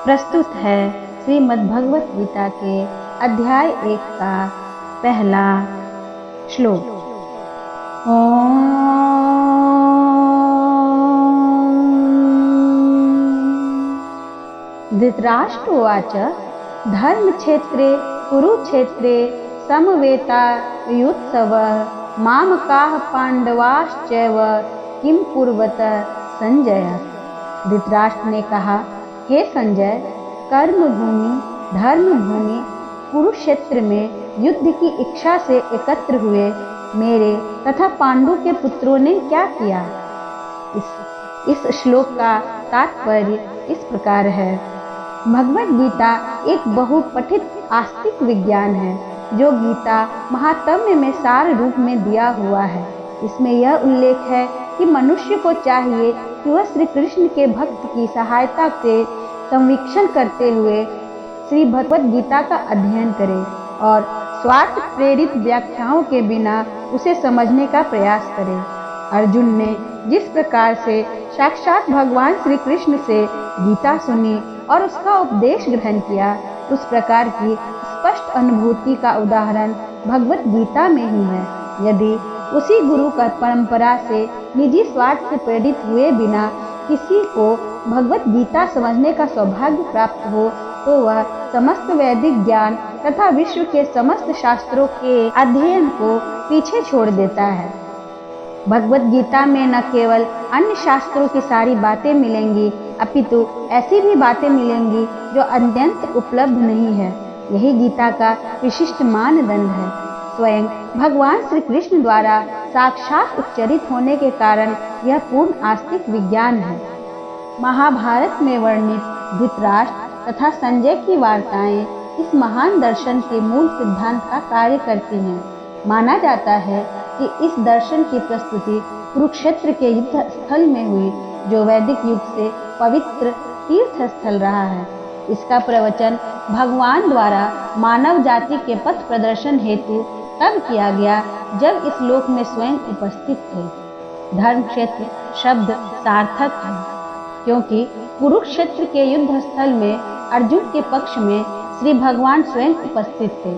प्रस्तुत है श्रीमद् भगवत गीता के अध्याय 1 का पहला श्लोक। धृतराष्ट्रोवाच धर्मक्षेत्रे कुरुक्षेत्रे समवेतायुत्सवः मामकाः पांडवाश्चैव किं कुर्वत संजय। धृतराष्ट्र ने कहा, हे संजय, कर्म भूमि धर्म भूमि कुरुक्षेत्र में युद्ध की इच्छा से एकत्र हुए मेरे तथा पांडु के पुत्रों ने क्या किया। इस श्लोक का तात्पर्य इस प्रकार है। भगवद गीता एक बहुपठित आस्तिक विज्ञान है जो गीता महात्म्य में सार रूप में दिया हुआ है। इसमें यह उल्लेख है कि मनुष्य को चाहिए कि वह श्री कृष्ण के भक्त की सहायता से संवीक्षण करते हुए श्री भगवद गीता का अध्ययन करे और स्वार्थ प्रेरित व्याख्याओं के बिना उसे समझने का प्रयास करे। अर्जुन ने जिस प्रकार से साक्षात भगवान श्री कृष्ण से गीता सुनी और उसका उपदेश ग्रहण किया, उस प्रकार की स्पष्ट अनुभूति का उदाहरण भगवत गीता में ही है। यदि उसी गुरु का परंपरा से निजी स्वार्थ से प्रेरित हुए बिना किसी को भगवत गीता समझने का सौभाग्य प्राप्त हो, तो वह समस्त वैदिक ज्ञान तथा विश्व के समस्त शास्त्रों के अध्ययन को पीछे छोड़ देता है। भगवत गीता में न केवल अन्य शास्त्रों की सारी बातें मिलेंगी, अपितु ऐसी भी बातें मिलेंगी जो अत्यंत उपलब्ध नहीं है। यही गीता का विशिष्ट मानदंड है। स्वयं भगवान श्री कृष्ण द्वारा साक्षात उच्चरित होने के कारण यह पूर्ण आस्तिक विज्ञान है। महाभारत में वर्णित धृतराष्ट्र तथा संजय की वार्ताएं इस महान दर्शन के मूल सिद्धांत का कार्य करती हैं। माना जाता है कि इस दर्शन की प्रस्तुति कुरुक्षेत्र के युद्ध स्थल में हुई, जो वैदिक युग से पवित्र तीर्थ स्थल रहा है। इसका प्रवचन भगवान द्वारा मानव जाति के पथ प्रदर्शन हेतु तब किया गया जब इस लोक में स्वयं उपस्थित थे। धर्म क्षेत्र शब्द सार्थक है, क्योंकि कुरुक्षेत्र के युद्ध स्थल में अर्जुन के पक्ष में श्री भगवान स्वयं उपस्थित थे।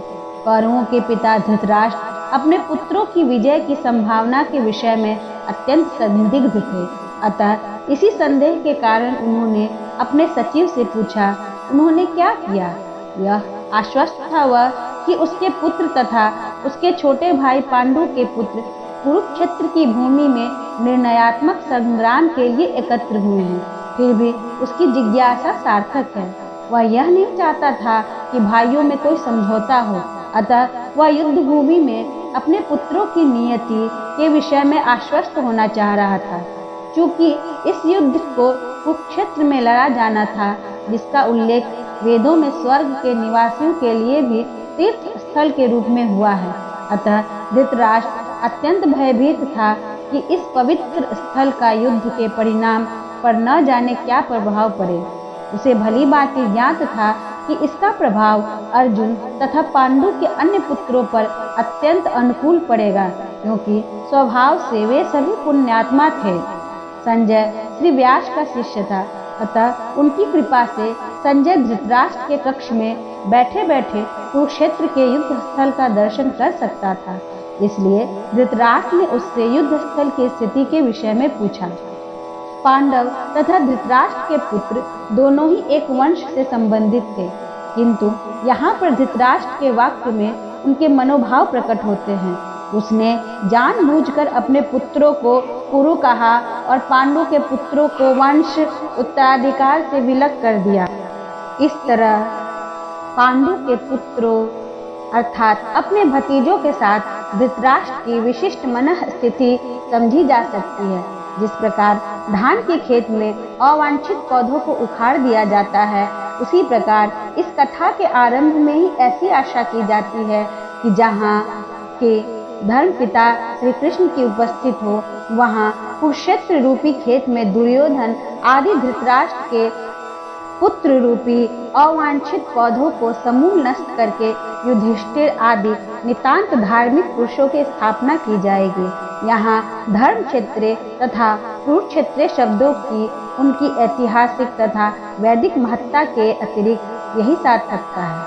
कौरवों के पिता धृतराष्ट्र अपने पुत्रों की विजय की संभावना के विषय में अत्यंत संदिग्ध थे। अतः इसी संदेह के कारण उन्होंने अपने सचिव से पूछा। उन्होंने क्या किया? यह आश्वस्त था वह कि उसके पुत्र तथा उसके छोटे भाई पांडु के पुत्र कुरुक्षेत्र की भूमि में निर्णयात्मक संग्राम के लिए एकत्र हुए हैं। फिर भी उसकी जिज्ञासा सार्थक है। वह यह नहीं चाहता था कि भाइयों में कोई समझौता हो, अतः वह युद्ध भूमि में अपने पुत्रों की नियति के विषय में आश्वस्त होना चाह रहा था। चूंकि इस युद्ध को कुरुक्षेत्र में लड़ा जाना था, जिसका उल्लेख वेदों में स्वर्ग के निवासियों के लिए भी तीर्थ स्थल के रूप में हुआ है, अतः धृतराष्ट्र अत्यंत भयभीत था कि इस पवित्र स्थल का युद्ध के परिणाम पर न जाने क्या प्रभाव पड़े। उसे भली भांति ज्ञात था कि इसका प्रभाव अर्जुन तथा पांडु के अन्य पुत्रों पर अत्यंत अनुकूल पड़ेगा, क्योंकि स्वभाव से वे सभी पुण्यात्मा थे। संजय श्री व्यास का शिष्य था, अतः उनकी कृपा से संजय धृतराष्ट्र के कक्ष में बैठे बैठे कुरुक्षेत्र के युद्ध स्थल का दर्शन कर सकता था। इसलिए धृतराष्ट्र ने उससे युद्ध स्थल की स्थिति के विषय में पूछा। पांडव तथा धृतराष्ट्र के पुत्र दोनों ही एक वंश से संबंधित थे, किंतु यहाँ पर धृतराष्ट्र के वाक्य में उनके मनोभाव प्रकट होते हैं। उसने जानबूझकर अपने पुत्रों को कुरु कहा और पांडु के पुत्रों को वंश उत्तराधिकार से विलग कर दिया। इस तरह पांडु के पुत्रों अर्थात अपने भतीजों के साथ धृतराष्ट्र की विशिष्ट मनः स्थिति समझी जा सकती है। जिस प्रकार धान के खेत में अवांछित पौधों को उखाड़ दिया जाता है, उसी प्रकार इस कथा के आरंभ में ही ऐसी आशा की जाती है कि जहाँ के धर्म पिता श्री कृष्ण की उपस्थित हो, वहाँ कुरुक्षेत्र रूपी खेत में दुर्योधन आदि धृतराष्ट्र के पुत्र रूपी अवांछित पौधों को समूल नष्ट करके युधिष्ठिर आदि नितांत धार्मिक पुरुषों की स्थापना की जाएगी। यहाँ धर्म क्षेत्र तथा कुरुक्षेत्र शब्दों की उनकी ऐतिहासिक तथा वैदिक महत्ता के अतिरिक्त यही सार्थकता है।